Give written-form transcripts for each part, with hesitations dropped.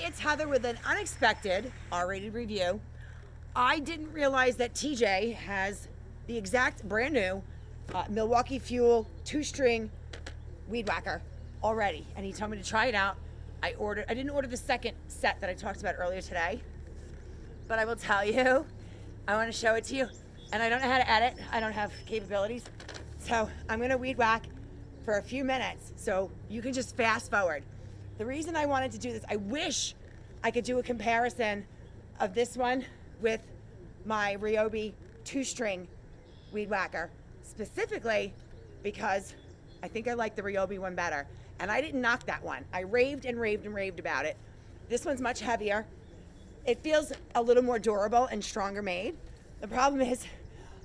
it's Heather with an unexpected R-rated review. I didn't realize that TJ has the exact brand new Milwaukee Fuel 2-string weed whacker already, and he told me to try it out. I didn't order the second set that I talked about earlier today, but I will tell you, I want to show it to you, and I don't know how to edit. I don't have capabilities, so I'm gonna weed whack for a few minutes so you can just fast forward. The reason I wanted to do this, I wish I could do a comparison of this one with my Ryobi 2-string weed whacker, specifically because I think I like the Ryobi one better. And I didn't knock that one. I raved and raved and raved about it. This one's much heavier. It feels a little more durable and stronger made. The problem is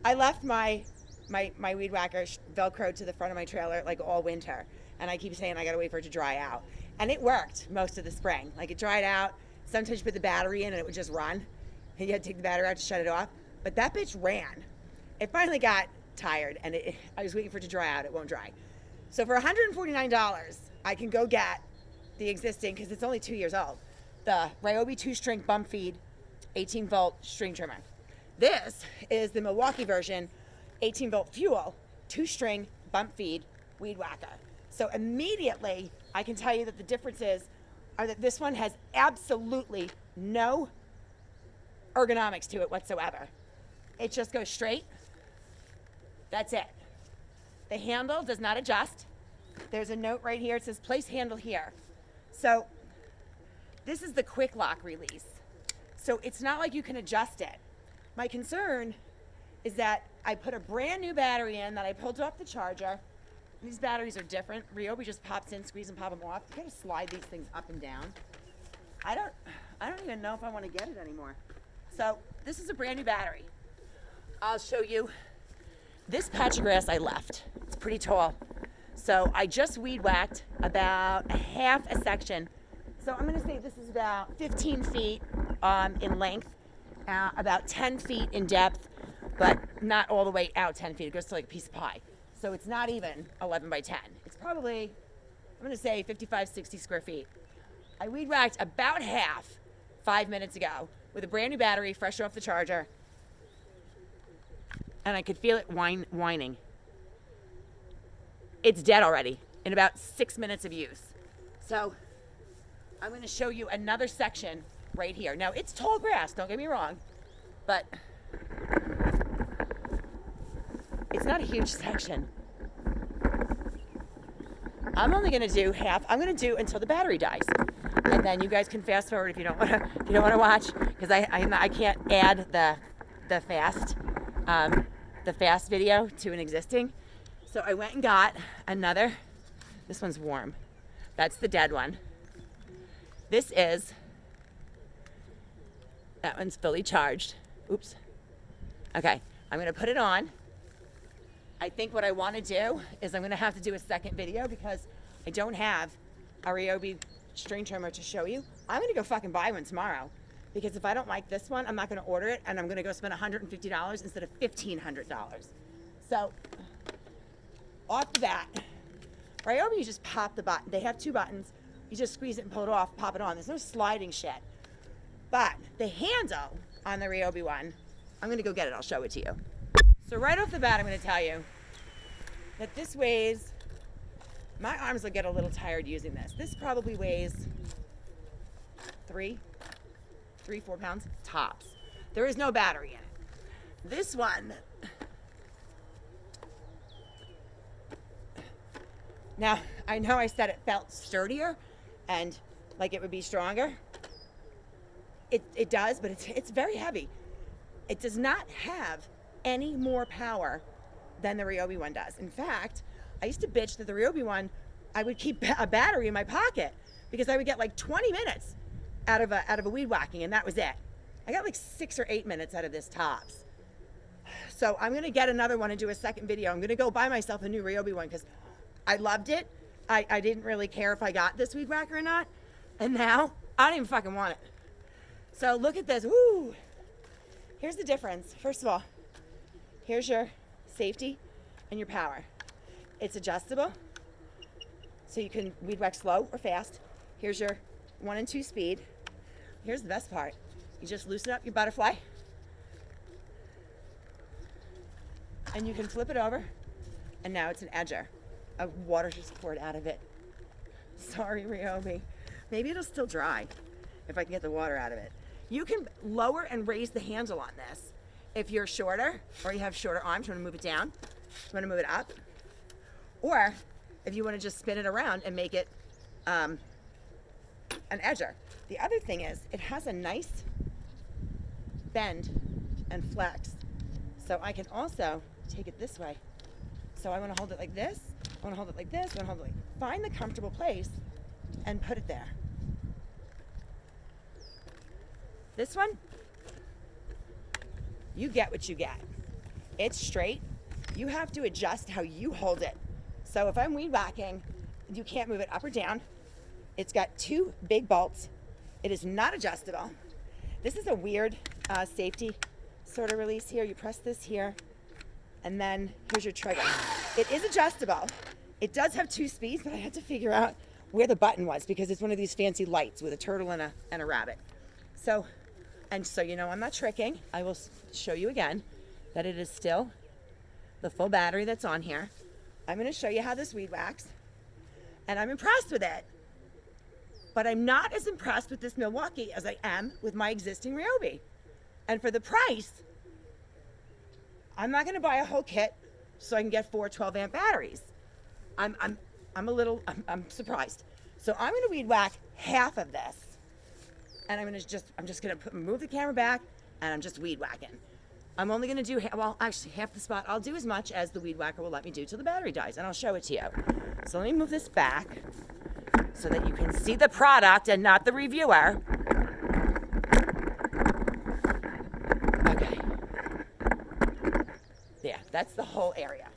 I left my weed whacker Velcro to the front of my trailer like all winter. And I keep saying I gotta wait for it to dry out. And it worked most of the spring. Like it dried out. Sometimes you put the battery in and it would just run. And you had to take the battery out to shut it off. But that bitch ran. It finally got tired and I was waiting for it to dry out. It won't dry. So for $149, I can go get the existing, because it's only 2 years old, the Ryobi 2-string bump feed 18-volt string trimmer. This is the Milwaukee version 18-volt fuel 2-string bump feed weed whacker. So immediately I can tell you that the differences are that this one has absolutely no ergonomics to it whatsoever. It just goes straight. That's it. The handle does not adjust. There's a note right here. It says place handle here. So this is the quick lock release. So it's not like you can adjust it. My concern is that I put a brand new battery in that I pulled off the charger. These batteries are different. Ryobi just pops in, squeeze and pop them off. You gotta slide these things up and down. I don't even know if I want to get it anymore. So this is a brand new battery. I'll show you. This patch of grass I left. It's pretty tall. So I just weed whacked about half a section. So I'm gonna say this is about 15 feet in length, about 10 feet in depth, but not all the way out 10 feet. It goes to like a piece of pie. So it's not even 11 by 10. It's probably, I'm gonna say 55, 60 square feet. I weed whacked about half 5 minutes ago with a brand new battery, fresh off the charger. And I could feel it whining. It's dead already in about 6 minutes of use. So I'm gonna show you another section right here. Now it's tall grass, don't get me wrong, but it's not a huge section. I'm only gonna do half. I'm gonna do until the battery dies. And then you guys can fast forward if you don't wanna watch, because I can't add the fast video to an existing. So I went and got another. This one's warm. That's the dead one. That one's fully charged. Oops. Okay, I'm gonna put it on. I think what I wanna do is I'm gonna have to do a second video because I don't have a Ryobi string trimmer to show you. I'm gonna go fucking buy one tomorrow, because if I don't like this one, I'm not gonna order it, and I'm gonna go spend $150 instead of $1,500. So, off the bat, Ryobi, you just pop the button. They have 2 buttons. You just squeeze it and pull it off, pop it on. There's no sliding shit. But the handle on the Ryobi one, I'm gonna go get it. I'll show it to you. So right off the bat, I'm gonna tell you that this weighs, my arms will get a little tired using this. This probably weighs 4 pounds tops. There is no battery in it. This one, now I know I said it felt sturdier and like it would be stronger. It does, but it's very heavy. It does not have any more power than the Ryobi one does. In fact, I used to bitch that the Ryobi one, I would keep a battery in my pocket because I would get like 20 minutes out of a weed whacking, and that was it. I got like 6 or 8 minutes out of this tops. So I'm gonna get another one and do a second video. I'm gonna go buy myself a new Ryobi one because I loved it. I didn't really care if I got this weed whacker or not. And now I don't even fucking want it. So look at this, woo. Here's the difference. First of all, here's your safety and your power. It's adjustable, so you can weed whack slow or fast. Here's your 1 and 2 speed. here's the best part. You just loosen up your butterfly, and you can flip it over, and now it's an edger. Water just poured out of it. Sorry, Ryobi. Maybe it'll still dry if I can get the water out of it. You can lower and raise the handle on this. If you're shorter, or you have shorter arms, you want to move it down, you want to move it up, or if you want to just spin it around and make it an edger. The other thing is, it has a nice bend and flex. So I can also take it this way. So I want to hold it like this, I want to hold it like this, I want to hold it like, find the comfortable place and put it there. This one, you get what you get. It's straight. You have to adjust how you hold it. So if I'm weed whacking, you can't move it up or down. It's got two big bolts. It is not adjustable. This is a weird safety sort of release here. You press this here, and then here's your trigger. It is adjustable. It does have 2 speeds, but I had to figure out where the button was because it's one of these fancy lights with a turtle and a rabbit. So you know I'm not tricking. I will show you again that it is still the full battery that's on here. I'm going to show you how this weed whacks, and I'm impressed with it. But I'm not as impressed with this Milwaukee as I am with my existing Ryobi. And for the price, I'm not going to buy a whole kit so I can get 4 12-amp batteries. I'm surprised. So I'm going to weed whack half of this, and I'm just going to move the camera back, and I'm just weed whacking. I'm only going to do actually half the spot. I'll do as much as the weed whacker will let me do till the battery dies, and I'll show it to you. So let me move this back so that you can see the product and not the reviewer. Okay. Yeah, that's the whole area.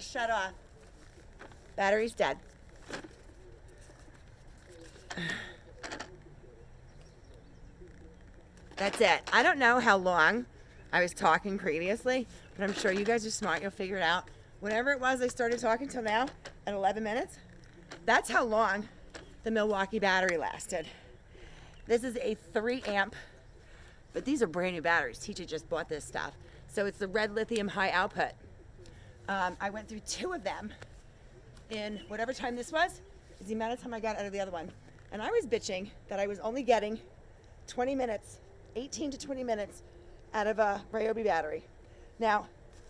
just shut off. Battery's dead. That's it. I don't know how long I was talking previously, but I'm sure you guys are smart. You'll figure it out. Whenever it was I started talking till now, at 11 minutes, that's how long the Milwaukee battery lasted. This is a 3 amp, but these are brand new batteries. TJ just bought this stuff. So it's the red lithium high output. I went through 2 of them in whatever time this was, is the amount of time I got out of the other one. And I was bitching that I was only getting 20 minutes, 18 to 20 minutes out of a Ryobi battery. Now,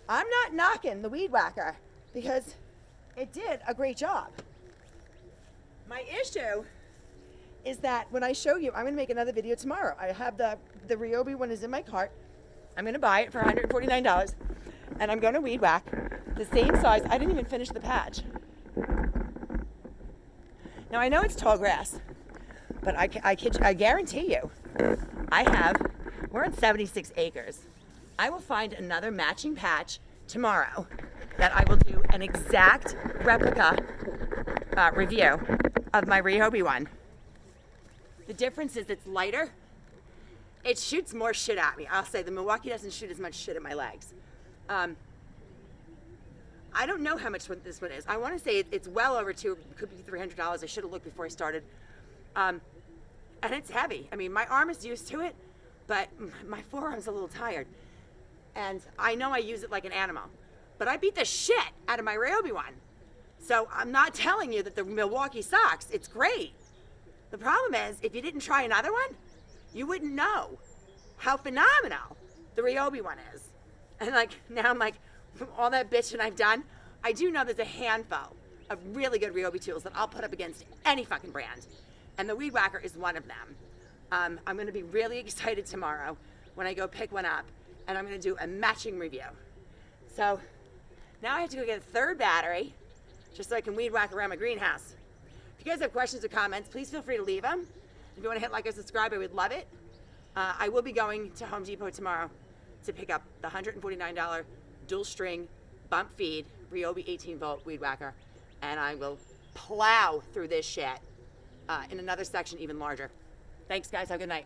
I'm not knocking the Weed Whacker because it did a great job. My issue is that when I show you, I'm gonna make another video tomorrow. I have the Ryobi one is in my cart. I'm gonna buy it for $149 and I'm gonna weed whack the same size. I didn't even finish the patch. Now I know it's tall grass, but I guarantee you, we're on 76 acres. I will find another matching patch tomorrow that I will do an exact replica review of my Ryobi one. The difference is it's lighter. It shoots more shit at me. I'll say the Milwaukee doesn't shoot as much shit at my legs. I don't know how much this one is. I want to say it's well over could be $300. I should have looked before I started. And it's heavy. I mean, my arm is used to it, but my forearm's a little tired. And I know I use it like an animal, but I beat the shit out of my Ryobi one. So I'm not telling you that the Milwaukee sucks. It's great. The problem is, if you didn't try another one, you wouldn't know how phenomenal the Ryobi one is. And now I'm like, from all that bitching I've done, I do know there's a handful of really good Ryobi tools that I'll put up against any fucking brand. And the Weed Whacker is one of them. I'm gonna be really excited tomorrow when I go pick one up and I'm gonna do a matching review. So now I have to go get a 3rd battery just so I can weed whack around my greenhouse. If you guys have questions or comments, please feel free to leave them. If you want to hit like or subscribe, I would love it. I will be going to Home Depot tomorrow to pick up the $149 dual string bump feed Ryobi 18-volt weed whacker, and I will plow through this shit in another section even larger. Thanks, guys. Have a good night.